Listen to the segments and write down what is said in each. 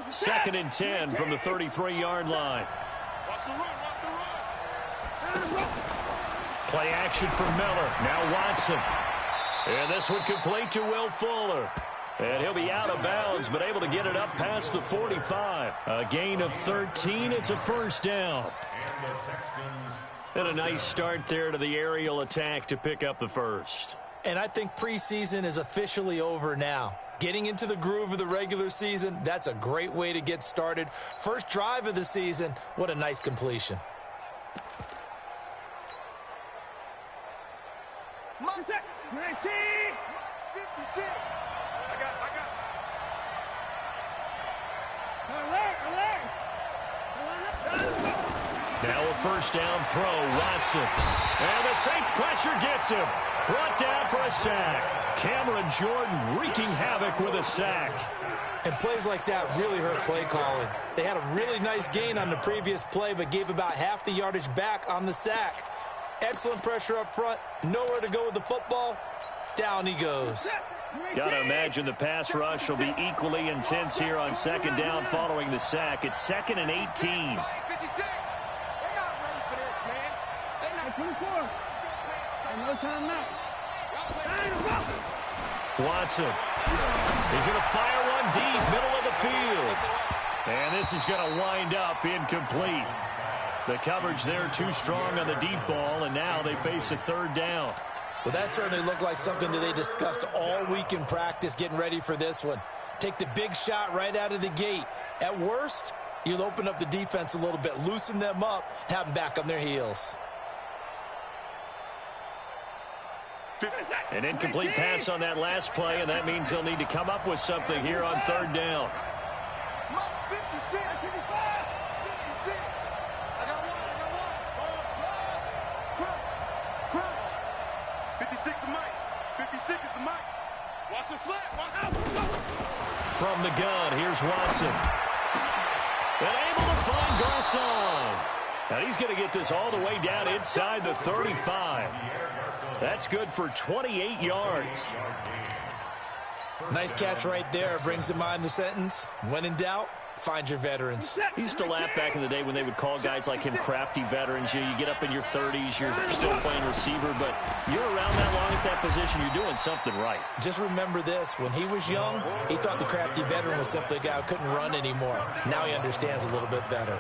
2nd and 10 from the 33-yard line. Play action for Miller. Now Watson. And this one complete to Will Fuller. And he'll be out of bounds, but able to get it up past the 45. A gain of 13. It's a first down. And a nice start there to the aerial attack to pick up the first. And I think preseason is officially over now. Getting into the groove of the regular season, that's a great way to get started. First drive of the season, what a nice completion. Now a first down throw, Watson. And the Saints pressure gets him. Brought down for a sack. Cameron Jordan wreaking havoc with a sack. And plays like that really hurt play calling. They had a really nice gain on the previous play, but gave about half the yardage back on the sack. Excellent pressure up front. Nowhere to go with the football. Down he goes. Got to imagine the pass rush will be equally intense here on 2nd down following the sack. It's 2nd and 18. Watson. He's going to fire one deep, middle of the field. And this is going to wind up incomplete. The coverage there too strong on the deep ball, and now they face a 3rd down. Well, that certainly looked like something that they discussed all week in practice getting ready for this one. Take the big shot right out of the gate. At worst, you'll open up the defense a little bit, loosen them up, have them back on their heels. An incomplete pass on that last play, and that means they'll need to come up with something here on 3rd down. From the gun, here's Watson. And able to find Garcon. And he's going to get this all the way down inside the 35. That's good for 28 yards. Nice catch right there. Brings to mind the sentence, when in doubt, find your veterans. He used to laugh back in the day when they would call guys like him crafty veterans. You get up in your 30s, you're still playing receiver, but you're around that long at that position, you're doing something right. Just remember this. When he was young, he thought the crafty veteran was simply a guy who couldn't run anymore. Now he understands a little bit better.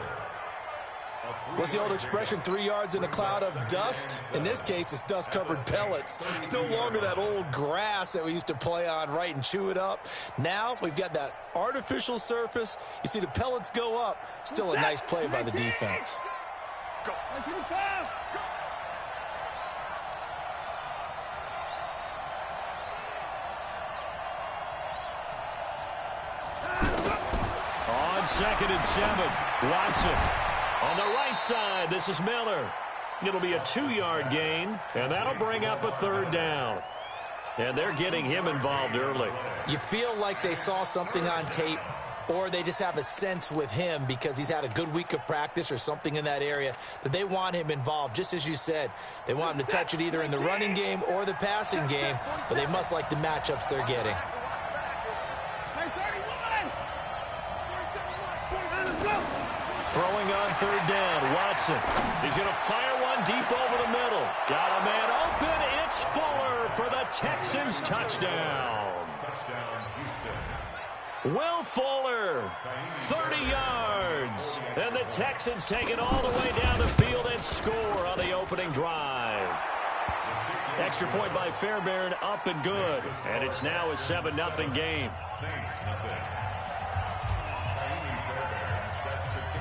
What's the old expression, 3 yards in a cloud of dust? In this case, it's dust-covered pellets. It's no longer that old grass that we used to play on, right, and chew it up. Now we've got that artificial surface. You see the pellets go up. Still a nice play by the defense. Go. On 2nd and 7, Watson. On the right side, this is Miller. It'll be a 2-yard gain, and that'll bring up a 3rd down. And they're getting him involved early. You feel like they saw something on tape, or they just have a sense with him because he's had a good week of practice or something in that area that they want him involved. Just as you said, they want him to touch it either in the running game or the passing game, but they must like the matchups they're getting. Throwing on 3rd down, Watson. He's going to fire one deep over the middle. Got a man open. It's Fuller for the Texans touchdown. Will Fuller, 30 yards. And the Texans take it all the way down the field and score on the opening drive. Extra point by Fairbairn, up and good. And it's now a 7-0 game.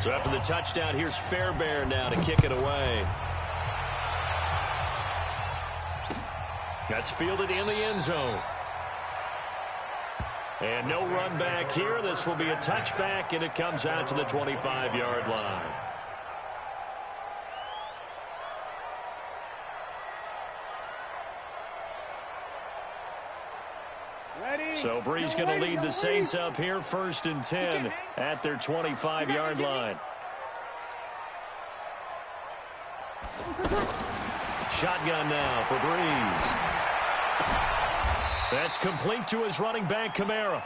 So after the touchdown, here's Fairbairn now to kick it away. That's fielded in the end zone. And no run back here. This will be a touchback, and it comes out to the 25-yard line. So Bree's going to lead the Saints up here, 1st and 10 at their 25-yard line. Shotgun now for Breeze. That's complete to his running back, Kamara.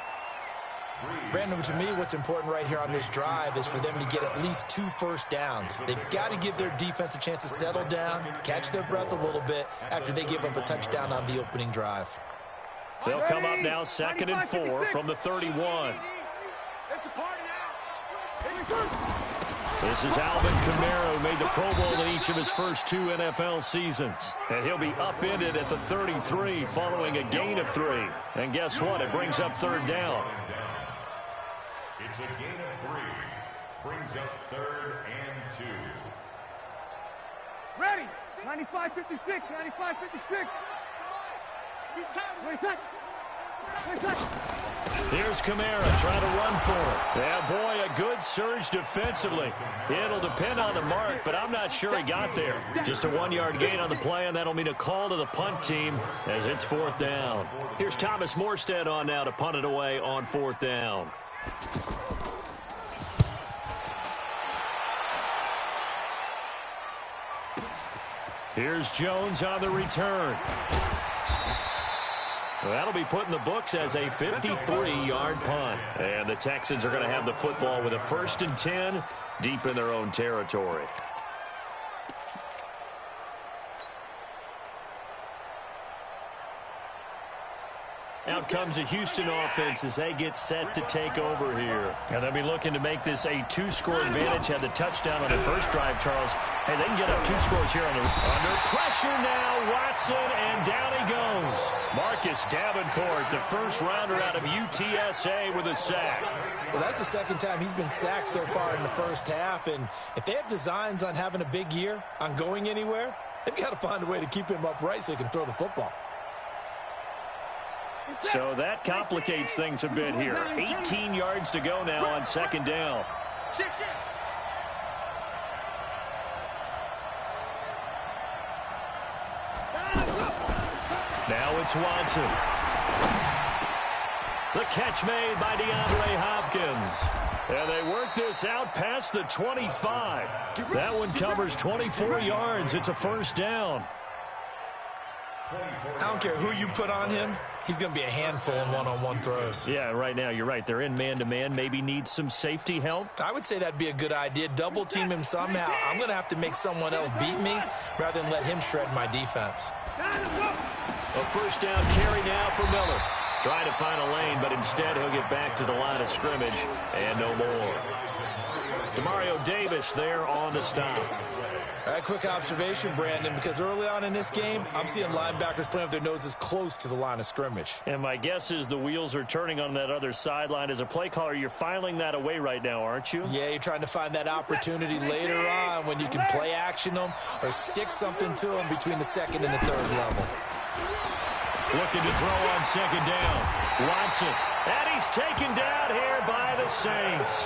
Brandon, to me, what's important right here on this drive is for them to get at least 2 first downs. They've got to give their defense a chance to settle down, catch their breath a little bit after they give up a touchdown on the opening drive. They'll come up now 2nd and 4 from the 31. This is Alvin Kamara, who made the Pro Bowl in each of his first 2 NFL seasons. And he'll be upended at the 33 following a gain of 3. And guess what? It brings up 3rd down. It's a gain of 3. Brings up 3rd and 2. Ready. 95-56. 95-56. Wait a sec. Here's Kamara trying to run for it. Yeah, boy, a good surge defensively. It'll depend on the mark, but I'm not sure he got there. Just a 1-yard gain on the play, and that'll mean a call to the punt team as it's 4th down. Here's Thomas Morstead on now to punt it away on 4th down. Here's Jones on the return. Well, that'll be put in the books as a 53-yard punt. And the Texans are going to have the football with a 1st and 10 deep in their own territory. Out comes a Houston offense as they get set to take over here. And they'll be looking to make this a 2-score advantage. Had the touchdown on the first drive, Charles. Hey, they can get up 2 scores here under pressure now. Watson, and down he goes. Marcus Davenport, the first rounder out of UTSA with a sack. Well, that's the 2nd time he's been sacked so far in the first half. And if they have designs on having a big year, on going anywhere, they've got to find a way to keep him upright so he can throw the football. So that complicates things a bit here. 18 yards to go now on 2nd down. Now it's Watson. The catch made by DeAndre Hopkins. And they work this out past the 25. That one covers 24 yards. It's a 1st down. I don't care who you put on him. He's going to be a handful in one-on-one throws. Yeah, right now, you're right. They're in man-to-man. Maybe need some safety help. I would say that'd be a good idea. Double team him somehow. I'm going to have to make someone else beat me rather than let him shred my defense. A 1st down carry now for Miller. Trying to find a lane, but instead he'll get back to the line of scrimmage and no more. Demario Davis there on the stop. All right, quick observation, Brandon, because early on in this game, I'm seeing linebackers playing with their noses close to the line of scrimmage. And my guess is the wheels are turning on that other sideline. As a play caller, you're filing that away right now, aren't you? Yeah, you're trying to find that opportunity later on when you can play action them or stick something to them between the 2nd and the 3rd level. Looking to throw on 2nd down. Watson. And he's taken down here by the Saints.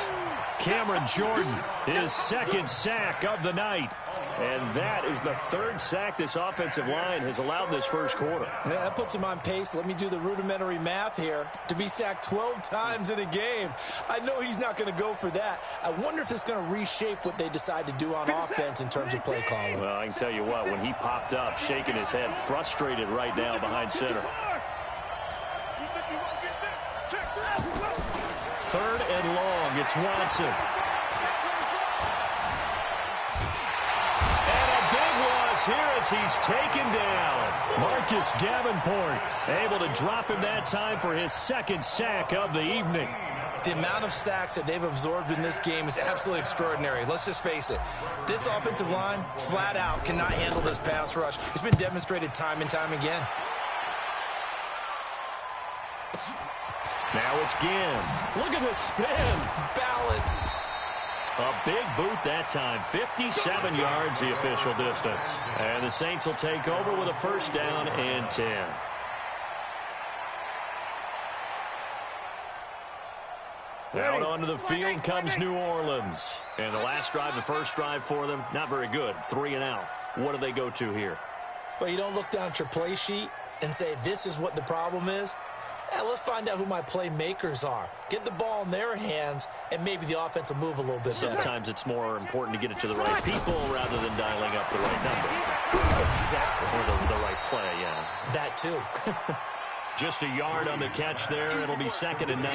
Cameron Jordan, his 2nd sack of the night. And that is the 3rd sack this offensive line has allowed in this first quarter. Yeah, that puts him on pace. Let me do the rudimentary math here. To be sacked 12 times in a game, I know he's not going to go for that. I wonder if it's going to reshape what they decide to do on offense in terms of play calling. Well, I can tell you what, when he popped up, shaking his head, frustrated right now behind center. 3rd and long, it's Watson. Here as he's taken down. Marcus Davenport able to drop him that time for his 2nd sack of the evening. The amount of sacks that they've absorbed in this game is absolutely extraordinary. Let's just face it. This offensive line, flat out, cannot handle this pass rush. It's been demonstrated time and time again. Now it's Ginn. Look at the spin. Balance. A big boot that time. 57 yards the official distance. And the Saints will take over with a 1st down and 10. Out onto the field comes New Orleans. And the last drive, the first drive for them, not very good. 3 and out. What do they go to here? Well, you don't look down at your play sheet and say, this is what the problem is. Let's find out who my playmakers are. Get the ball in their hands, and maybe the offense will move a little bit better. Sometimes it's more important to get it to the right people rather than dialing up the right number. Exactly. Or the right play, yeah. That too. Just a yard on the catch there. It'll be 2nd and 9.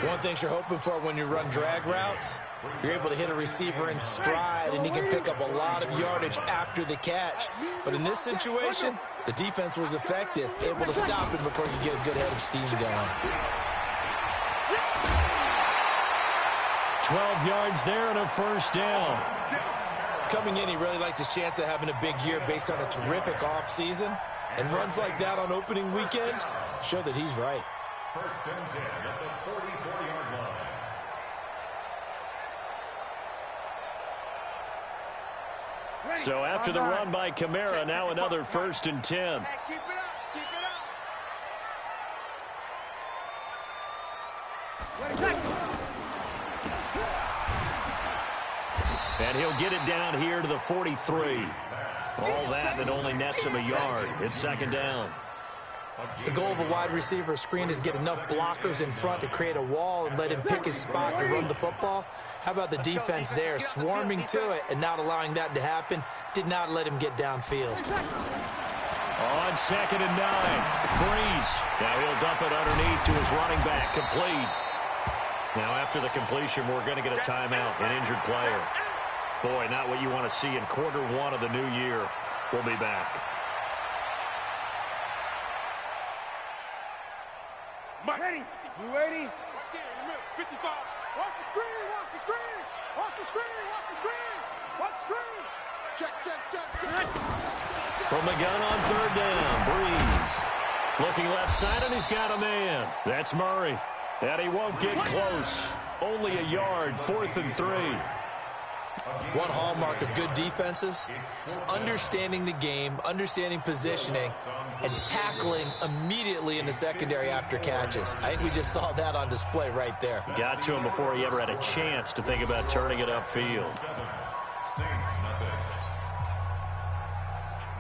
One thing you're hoping for when you run drag routes, you're able to hit a receiver in stride, and he can pick up a lot of yardage after the catch. But in this situation, the defense was effective, able to stop him before you get a good head of steam going. 12 yards there and a first down. Coming in, he really liked his chance of having a big year based on a terrific offseason. And runs like that on opening weekend show that he's right. 1st and 10 at the 44-yard line. So after the run by Kamara, now another 1st and 10. Keep it up. Keep it up. And he'll get it down here to the 43. All that, and only nets him a yard. It's 2nd down. The goal of a wide receiver screen is get enough blockers in front to create a wall and let him pick his spot to run the football. How about the defense there, swarming to it and not allowing that to happen? Did not let him get downfield. On 2nd and 9, Breeze. Now he'll dump it underneath to his running back, complete. Now after the completion, we're going to get a timeout, an injured player. Boy, not what you want to see in Q1 of the new year. We'll be back. Ready? You ready? 55. Watch the screen. Watch the screen. Watch the screen. Watch the screen. Watch the screen. Check. From the gun on 3rd down, Breeze. Looking left side, and he's got a man. That's Murray. And he won't get close. Only a yard, 4th and 3. One hallmark of good defenses is understanding the game, understanding positioning, and tackling immediately in the secondary after catches. I think we just saw that on display right there. Got to him before he ever had a chance to think about turning it upfield. Saints, nothing.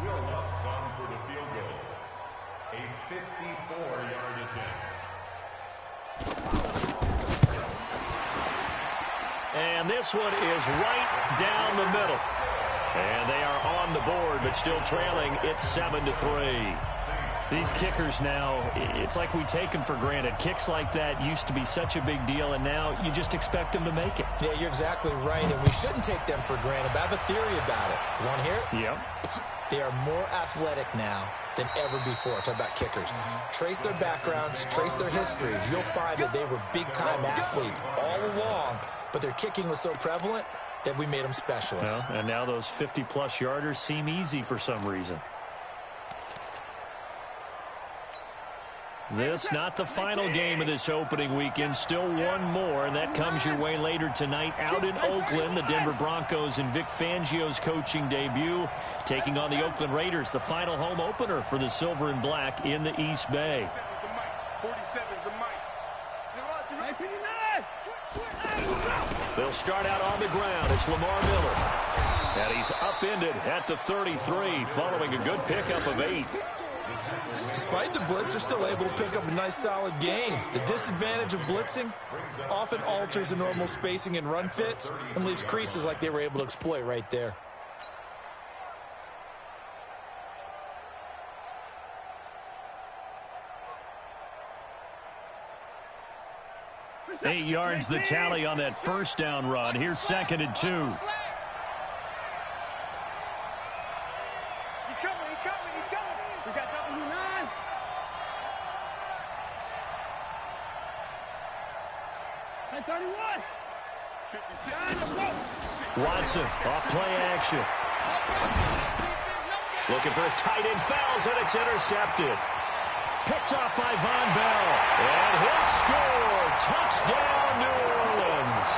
Will Lutz on for the field goal. A 54-yard attempt. And this one is right down the middle. And they are on the board, but still trailing. It's 7-3. These kickers now, it's like we take them for granted. Kicks like that used to be such a big deal, and now you just expect them to make it. Yeah, you're exactly right, and we shouldn't take them for granted. But I have a theory about it. You want to hear it? Yep. They are more athletic now than ever before. Talk about kickers. Trace their backgrounds, trace their histories. You'll find that they were big-time athletes all along, but their kicking was so prevalent that we made them specialists. Well, and now those 50-plus yarders seem easy for some reason. This not the final game of this opening weekend. Still one more, and that comes your way later tonight out in Oakland. The Denver Broncos and Vic Fangio's coaching debut taking on the Oakland Raiders, the final home opener for the Silver and Black in the East Bay. 47's the mic. They'll start out on the ground. It's Lamar Miller. And he's upended at the 33 following a good pickup of 8. Despite the blitz, they're still able to pick up a nice, solid gain. The disadvantage of blitzing often alters the normal spacing and run fits and leaves creases like they were able to exploit right there. Eight yards the tally on that first down run. Here's 2nd and 2. He's coming. We got W9. Hey, 31. 57. Watson off play action. Looking for his tight end, fouls, and it's intercepted. Picked off by Von Bell. And he'll score. Touchdown, New Orleans.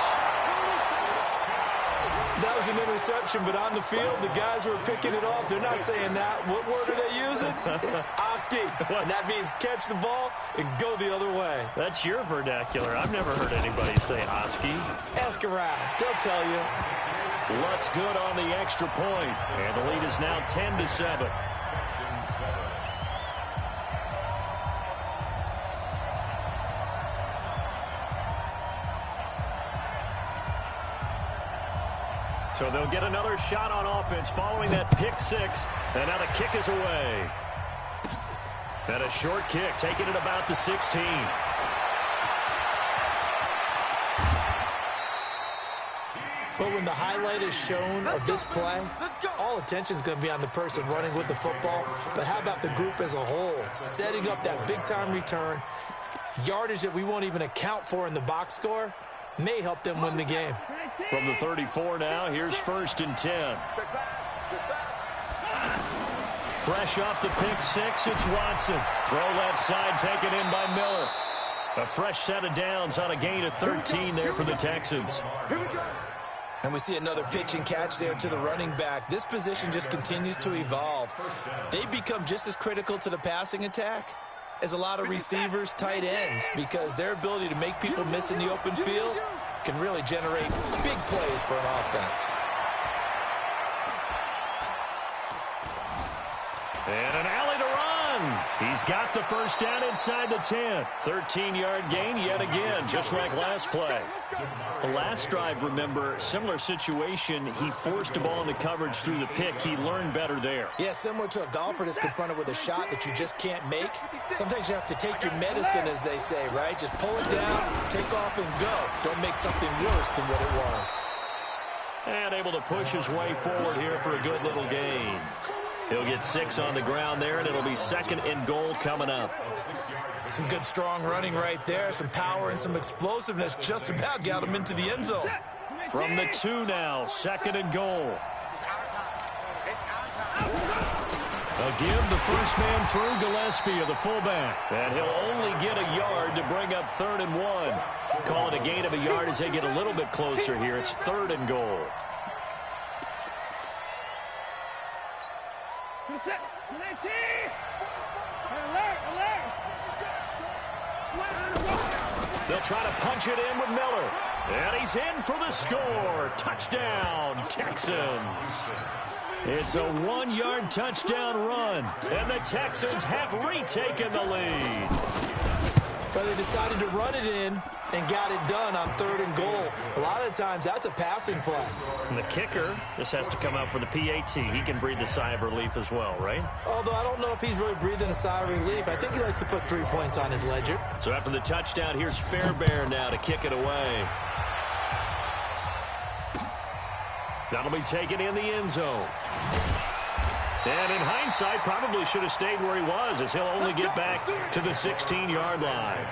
That was an interception, but on the field, the guys who are picking it off, they're not saying that. What word are they using? It's Oski. And that means catch the ball and go the other way. That's your vernacular. I've never heard anybody say Oski. Ask around. They'll tell you. Lutz good on the extra point. And the lead is now 10-7. So they'll get another shot on offense following that pick 6. And now the kick is away. And a short kick, taking it about the 16. But when the highlight is shown of this play, all attention is going to be on the person running with the football. But how about the group as a whole, setting up that big-time return, yardage that we won't even account for in the box score, may help them win the game. From the 34 now, here's 1st and 10. Fresh off the pick six, it's Watson. Throw left side, taken in by Miller. A fresh set of downs on a gain of 13 there for the Texans. And we see another pitch and catch there to the running back. This position just continues to evolve. They become just as critical to the passing attack as a lot of receivers, tight ends, because their ability to make people miss in the open field can really generate big plays for an offense. And an alley to run. He's got the first down inside the 10. 13-yard gain yet again, just like last play. The last drive, remember, similar situation. He forced a ball into coverage through the pick. He learned better there. Yeah, similar to a golfer that's confronted with a shot that you just can't make. Sometimes you have to take your medicine, as they say, right? Just pull it down, take off, and go. Don't make something worse than what it was. And able to push his way forward here for a good little gain. He'll get 6 on the ground there, and it'll be 2nd and goal coming up. Some good, strong running right there. Some power and some explosiveness just about got him into the end zone. From the 2 now, 2nd and goal. A give the first man through Gillespie of the fullback. And he'll only get a yard to bring up 3rd and 1. Call it a gain of a yard as they get a little bit closer here. It's 3rd and goal. They'll try to punch it in with Miller. And he's in for the score. Touchdown, Texans. It's a 1-yard touchdown run. And the Texans have retaken the lead. But they decided to run it in and got it done on 3rd and goal. A lot of times, that's a passing play. And the kicker just has to come out for the PAT. He can breathe a sigh of relief as well, right? Although I don't know if he's really breathing a sigh of relief. I think he likes to put 3 points on his ledger. So after the touchdown, here's Fairbairn now to kick it away. That'll be taken in the end zone. And in hindsight, probably should have stayed where he was, as he'll only get back to the 16-yard line.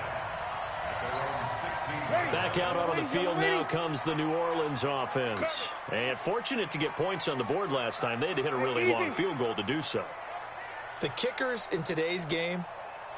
Back out onto the field now comes the New Orleans offense. And fortunate to get points on the board last time. They had to hit a really long field goal to do so. The kickers in today's game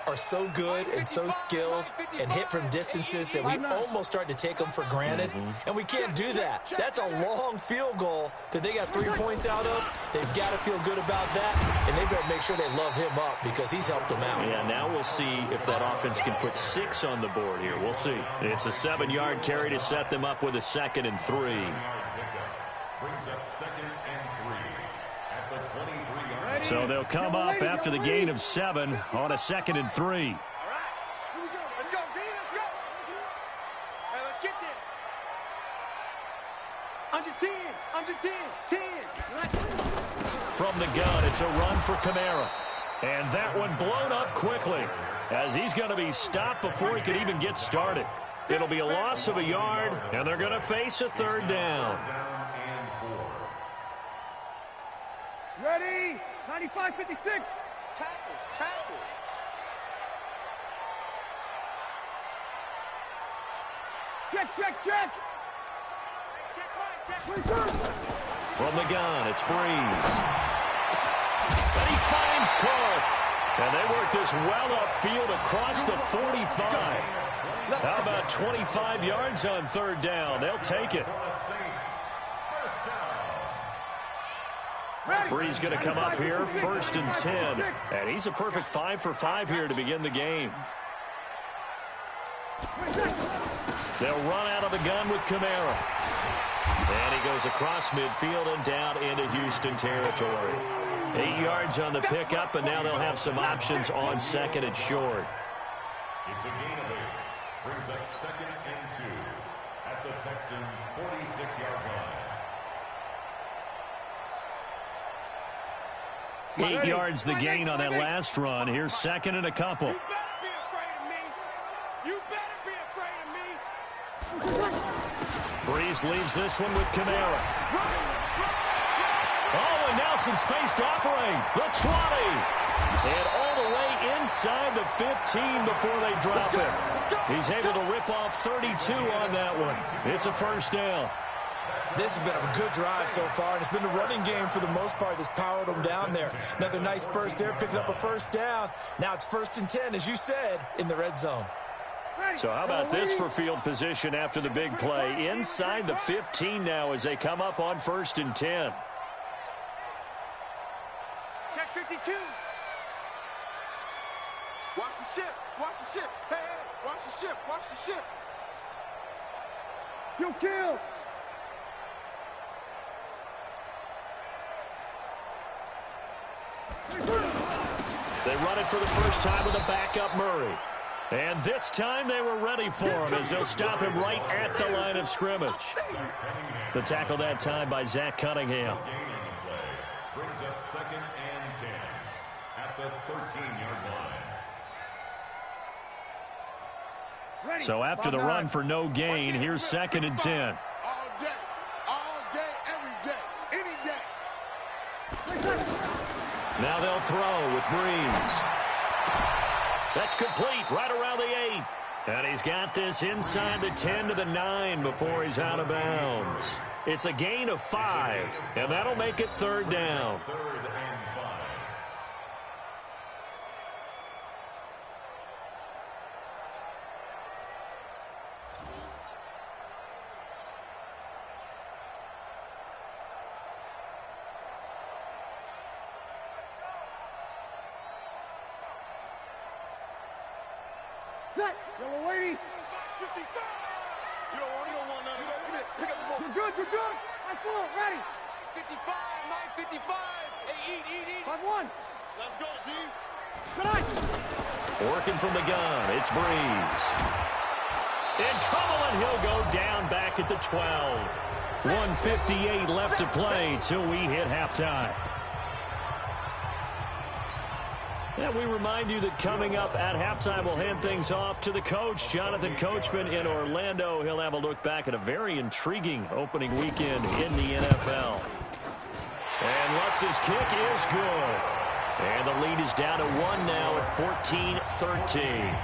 are so good and so skilled and hit from distances that we almost start to take them for granted. And we can't do that. That's a long field goal that they got 3 points out of. They've got to feel good about that, and they better make sure they love him up because he's helped them out. Yeah, now we'll see if that offense can put 6 on the board here. We'll see. It's a 7-yard carry to set them up with a 2nd and 3. Brings up 2nd and 3 at the 23-yard line. So they'll come up after the gain of 7 on a 2nd and 3. All right, here we go. Let's go, D. Let's go. All right, let's get there. Under 10, under 10, 10. From the gun, it's a run for Kamara. And that one blown up quickly, as he's going to be stopped before he could even get started. It'll be a loss of a yard, and they're going to face a 3rd down. Ready? 95, 56. Tackles. Check. From the gun, it's Breeze. And he finds Clark. And they work this well upfield across the 45. How about 25 yards on 3rd down? They'll take it. Breeze going to come up here, 1st and 10. And he's a perfect 5 for 5 here to begin the game. They'll run out of the gun with Kamara. And he goes across midfield and down into Houston territory. 8 yards on the pickup, and now they'll have some options on 2nd and short. It's a gain of 8. Brings up 2nd and 2 at the Texans' 46-yard line. 8 yards the gain on that last run. Here's second and a couple. You better be afraid of me. You better be afraid of me. Breeze leaves this one with Kamara. Oh, and now some space to operate. The 20. And all the way inside the 15 before they drop it. He's able to rip off 32 on that one. It's a first down. This has been a good drive so far, and it's been the running game for the most part that's powered them down there. Another nice burst there, picking up a first down. Now it's 1st and 10, as you said, in the red zone. So how about this for field position after the big play? Inside the 15 now as they come up on 1st and 10. Check 52. Watch the ship. Watch the ship. Hey, hey, watch the ship. Watch the ship. You kill. They run it for the first time with a backup Murray. And this time they were ready for him as they'll stop him right at the line of scrimmage. The tackle that time by Zach Cunningham. Brings up 2nd and 10 at the 13-yard line. So after the run for no gain, here's 2nd and 10. All day, every day, any day. Now they'll throw with Breeze. That's complete right around the 8. And he's got this inside the 10 to the 9 before he's out of bounds. It's a gain of 5, and that'll make it 3rd down. 3rd and 5. Yellow lady. 55. You don't want none. Pick up the ball. You're good. I full. Ready. 55. 955. Hey, eat. 5-1. Let's go, D. Good night. Working from the gun, it's Breeze. In trouble, and he'll go down back at the 12. 1:58 left to play till we hit halftime. And we remind you that coming up at halftime, we'll hand things off to the coach, Jonathan Coachman in Orlando. He'll have a look back at a very intriguing opening weekend in the NFL. And Lutz's kick is good. And the lead is down to 1 now at 14-13.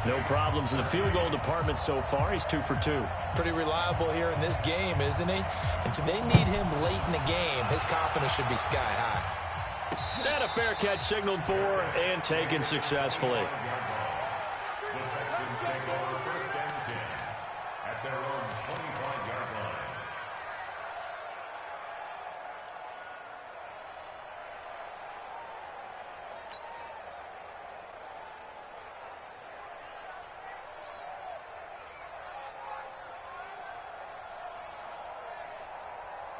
No problems in the field goal department so far. He's 2 for 2. Pretty reliable here in this game, isn't he? And they need him late in the game. His confidence should be sky high. And a fair catch signaled for and taken successfully. The Texans take over 1st and 10 at their own 25-yard line.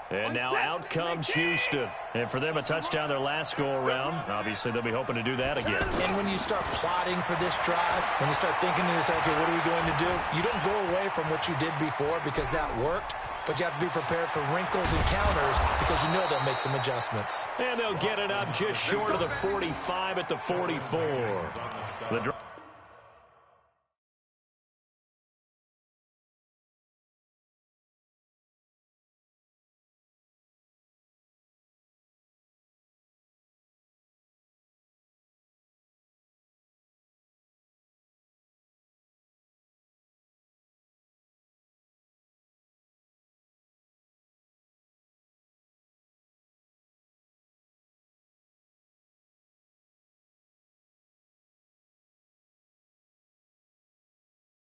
And now out comes Houston. And for them, a touchdown their last go-around. Obviously, they'll be hoping to do that again. And when you start plotting for this drive, when you start thinking to yourself, okay, what are we going to do? You don't go away from what you did before because that worked, but you have to be prepared for wrinkles and counters because you know they'll make some adjustments. And they'll get it up just short of the 45 at the 44. The